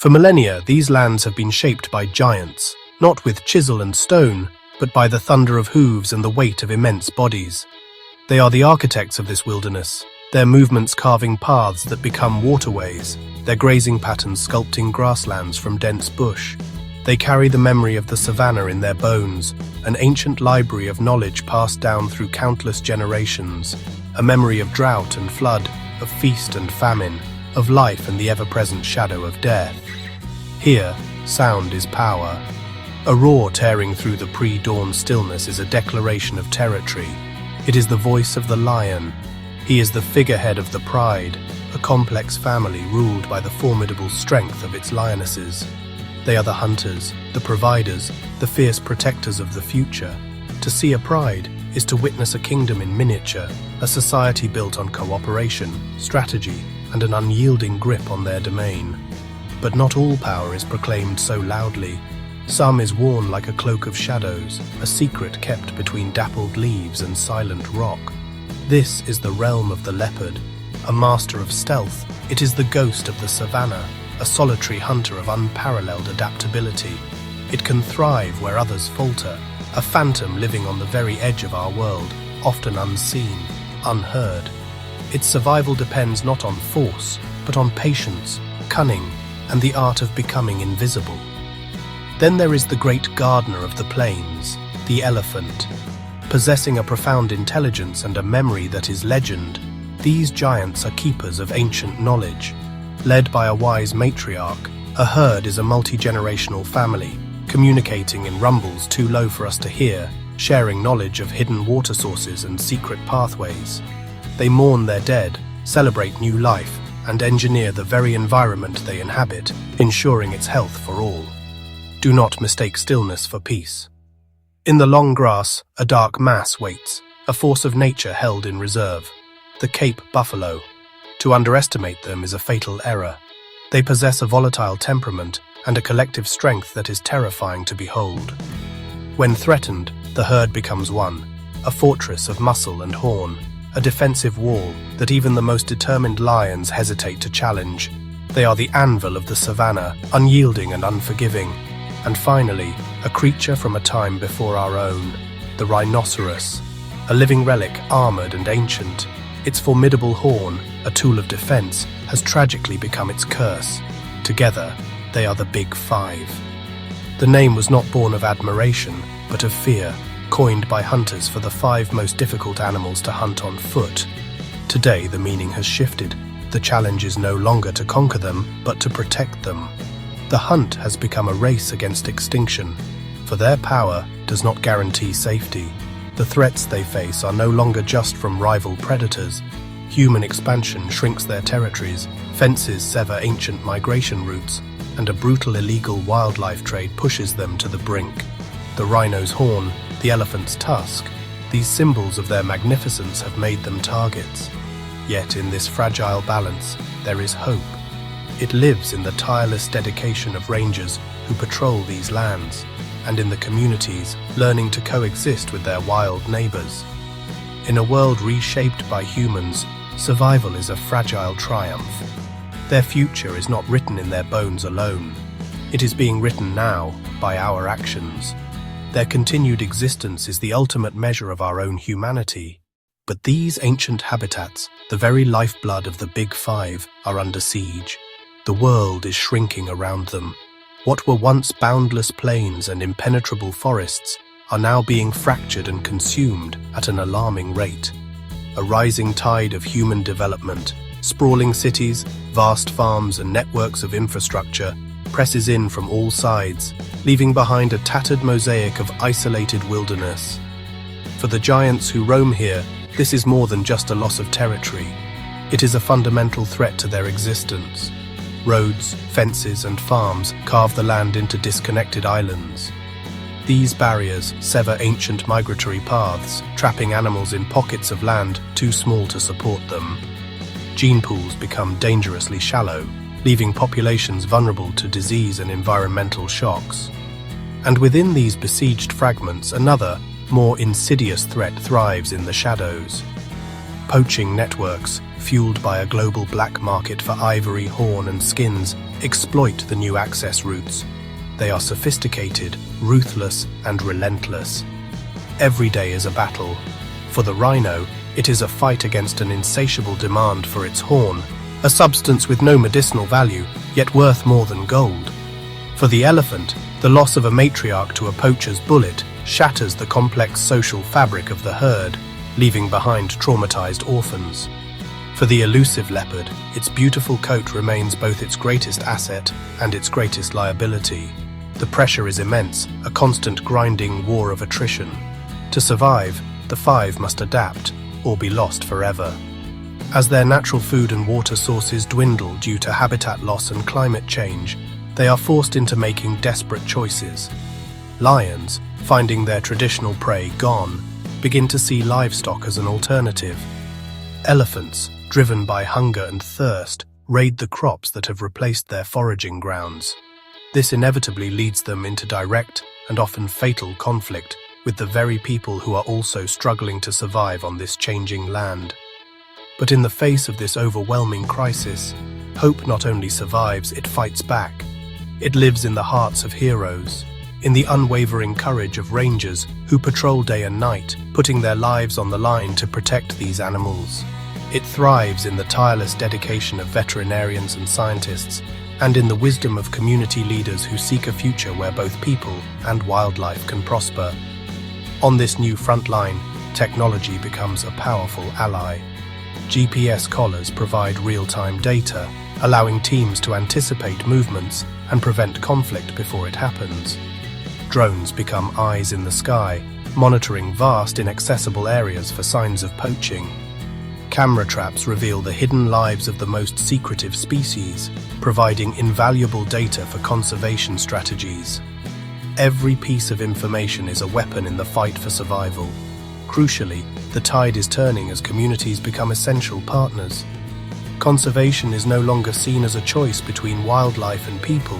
For millennia, these lands have been shaped by giants, not with chisel and stone, but by the thunder of hooves and the weight of immense bodies. They are the architects of this wilderness, their movements carving paths that become waterways, their grazing patterns sculpting grasslands from dense bush. They carry the memory of the savanna in their bones, an ancient library of knowledge passed down through countless generations, a memory of drought and flood, of feast and famine, of life and the ever-present shadow of death. Here, sound is power. A roar tearing through the pre-dawn stillness is a declaration of territory. It is the voice of the lion. He is the figurehead of the pride, a complex family ruled by the formidable strength of its lionesses. They are the hunters, the providers, the fierce protectors of the future. To see a pride is to witness a kingdom in miniature, a society built on cooperation, strategy, and an unyielding grip on their domain. But not all power is proclaimed so loudly. Some is worn like a cloak of shadows, a secret kept between dappled leaves and silent rock. This is the realm of the leopard, a master of stealth. It is the ghost of the savanna, a solitary hunter of unparalleled adaptability. It can thrive where others falter, a phantom living on the very edge of our world, often unseen, unheard. Its survival depends not on force, but on patience, cunning, and the art of becoming invisible. Then there is the great gardener of the plains, the elephant. Possessing a profound intelligence and a memory that is legend, these giants are keepers of ancient knowledge. Led by a wise matriarch, a herd is a multi-generational family, communicating in rumbles too low for us to hear, sharing knowledge of hidden water sources and secret pathways. They mourn their dead, celebrate new life, and engineer the very environment they inhabit, ensuring its health for all. Do not mistake stillness for peace. In the long grass, a dark mass waits, a force of nature held in reserve, the Cape buffalo. To underestimate them is a fatal error. They possess a volatile temperament and a collective strength that is terrifying to behold. When threatened, the herd becomes one, a fortress of muscle and horn, a defensive wall that even the most determined lions hesitate to challenge. They are the anvil of the savanna, unyielding and unforgiving. And finally, a creature from a time before our own, the rhinoceros, a living relic armored and ancient. Its formidable horn, a tool of defense, has tragically become its curse. Together, they are the Big Five. The name was not born of admiration, but of fear, coined by hunters for the 5 most difficult animals to hunt on foot. Today, the meaning has shifted. The challenge is no longer to conquer them, but to protect them. The hunt has become a race against extinction, for their power does not guarantee safety. The threats they face are no longer just from rival predators. Human expansion shrinks their territories, fences sever ancient migration routes, and a brutal illegal wildlife trade pushes them to the brink. The rhino's horn, the elephant's tusk, these symbols of their magnificence have made them targets. Yet in this fragile balance, there is hope. It lives in the tireless dedication of rangers who patrol these lands, and in the communities learning to coexist with their wild neighbors. In a world reshaped by humans, survival is a fragile triumph. Their future is not written in their bones alone. It is being written now by our actions. Their continued existence is the ultimate measure of our own humanity. But these ancient habitats, the very lifeblood of the Big Five, are under siege. The world is shrinking around them. What were once boundless plains and impenetrable forests are now being fractured and consumed at an alarming rate. A rising tide of human development, sprawling cities, vast farms and networks of infrastructure presses in from all sides, leaving behind a tattered mosaic of isolated wilderness. For the giants who roam here, this is more than just a loss of territory. It is a fundamental threat to their existence. Roads, fences, and farms carve the land into disconnected islands. These barriers sever ancient migratory paths, trapping animals in pockets of land too small to support them. Gene pools become dangerously shallow, leaving populations vulnerable to disease and environmental shocks. And within these besieged fragments, another, more insidious threat thrives in the shadows. Poaching networks, fueled by a global black market for ivory, horn, and skins, exploit the new access routes. They are sophisticated, ruthless, and relentless. Every day is a battle. For the rhino, it is a fight against an insatiable demand for its horn, a substance with no medicinal value, yet worth more than gold. For the elephant, the loss of a matriarch to a poacher's bullet shatters the complex social fabric of the herd, leaving behind traumatized orphans. For the elusive leopard, its beautiful coat remains both its greatest asset and its greatest liability. The pressure is immense, a constant grinding war of attrition. To survive, the five must adapt or be lost forever. As their natural food and water sources dwindle due to habitat loss and climate change, they are forced into making desperate choices. Lions, finding their traditional prey gone, begin to see livestock as an alternative. Elephants, driven by hunger and thirst, raid the crops that have replaced their foraging grounds. This inevitably leads them into direct and often fatal conflict with the very people who are also struggling to survive on this changing land. But in the face of this overwhelming crisis, hope not only survives, it fights back. It lives in the hearts of heroes, in the unwavering courage of rangers who patrol day and night, putting their lives on the line to protect these animals. It thrives in the tireless dedication of veterinarians and scientists, and in the wisdom of community leaders who seek a future where both people and wildlife can prosper. On this new front line, technology becomes a powerful ally. GPS collars provide real-time data, allowing teams to anticipate movements and prevent conflict before it happens. Drones become eyes in the sky, monitoring vast inaccessible areas for signs of poaching. Camera traps reveal the hidden lives of the most secretive species, providing invaluable data for conservation strategies. Every piece of information is a weapon in the fight for survival. Crucially, the tide is turning as communities become essential partners. Conservation is no longer seen as a choice between wildlife and people,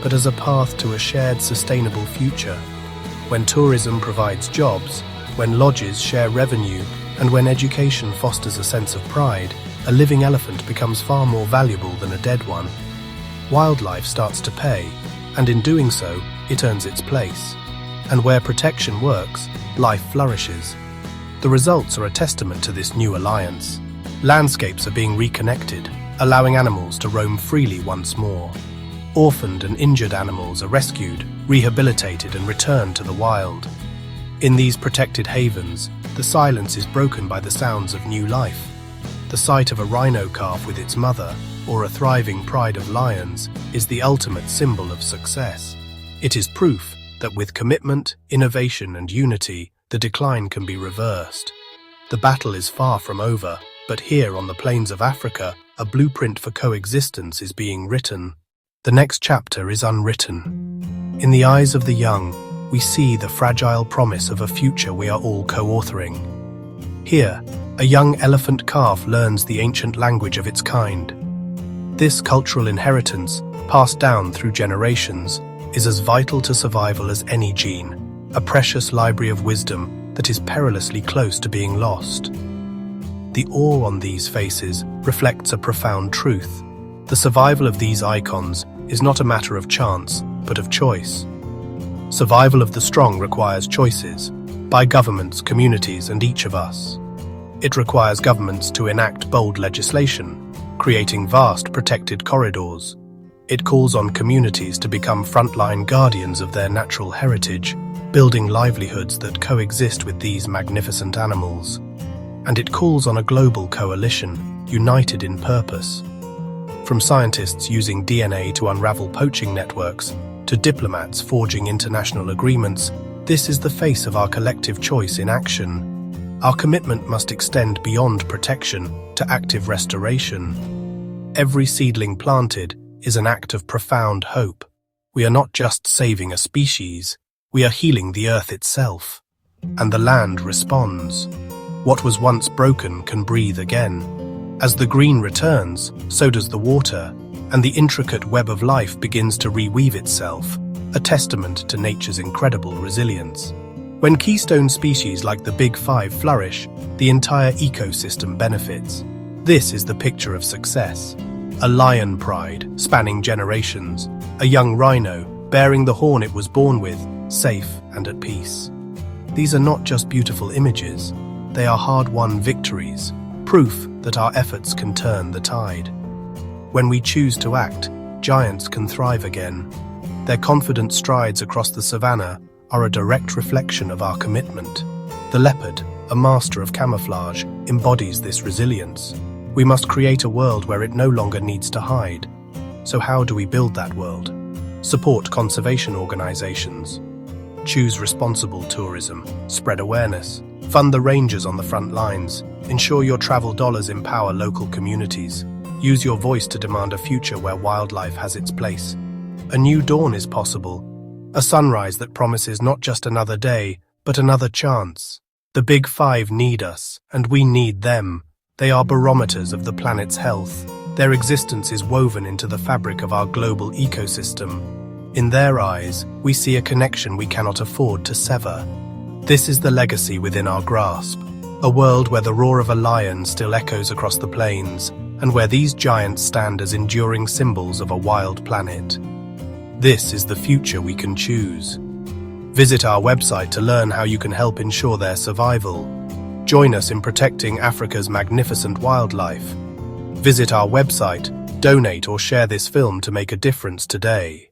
but as a path to a shared sustainable future. When tourism provides jobs, when lodges share revenue, and when education fosters a sense of pride, a living elephant becomes far more valuable than a dead one. Wildlife starts to pay, and in doing so, it earns its place. And where protection works, life flourishes. The results are a testament to this new alliance. Landscapes are being reconnected, allowing animals to roam freely once more. Orphaned and injured animals are rescued, rehabilitated, and returned to the wild. In these protected havens, the silence is broken by the sounds of new life. The sight of a rhino calf with its mother, or a thriving pride of lions, is the ultimate symbol of success. It is proof that with commitment, innovation, and unity, the decline can be reversed. The battle is far from over, but here on the plains of Africa, a blueprint for coexistence is being written. The next chapter is unwritten. In the eyes of the young, we see the fragile promise of a future we are all co-authoring. Here, a young elephant calf learns the ancient language of its kind. This cultural inheritance, passed down through generations, is as vital to survival as any gene, a precious library of wisdom that is perilously close to being lost. The awe on these faces reflects a profound truth. The survival of these icons is not a matter of chance, but of choice. Survival of the strong requires choices, by governments, communities, and each of us. It requires governments to enact bold legislation, creating vast protected corridors. It calls on communities to become frontline guardians of their natural heritage, building livelihoods that coexist with these magnificent animals. And it calls on a global coalition, united in purpose. From scientists using DNA to unravel poaching networks, to diplomats forging international agreements, this is the face of our collective choice in action. Our commitment must extend beyond protection to active restoration. Every seedling planted is an act of profound hope. We are not just saving a species, we are healing the earth itself. And the land responds. What was once broken can breathe again. As the green returns, so does the water, and the intricate web of life begins to reweave itself, a testament to nature's incredible resilience. When keystone species like the Big Five flourish, the entire ecosystem benefits. This is the picture of success. A lion pride, spanning generations. A young rhino, bearing the horn it was born with, safe and at peace. These are not just beautiful images, they are hard-won victories, proof that our efforts can turn the tide. When we choose to act, giants can thrive again. Their confident strides across the savannah are a direct reflection of our commitment. The leopard, a master of camouflage, embodies this resilience. We must create a world where it no longer needs to hide. So how do we build that world? Support conservation organizations. Choose responsible tourism. Spread awareness. Fund the rangers on the front lines. Ensure your travel dollars empower local communities. Use your voice to demand a future where wildlife has its place. A new dawn is possible. A sunrise that promises not just another day, but another chance. The Big Five need us, and we need them. They are barometers of the planet's health. Their existence is woven into the fabric of our global ecosystem. In their eyes, we see a connection we cannot afford to sever. This is the legacy within our grasp. A world where the roar of a lion still echoes across the plains, and where these giants stand as enduring symbols of a wild planet. This is the future we can choose. Visit our website to learn how you can help ensure their survival. Join us in protecting Africa's magnificent wildlife. Visit our website, donate or share this film to make a difference today.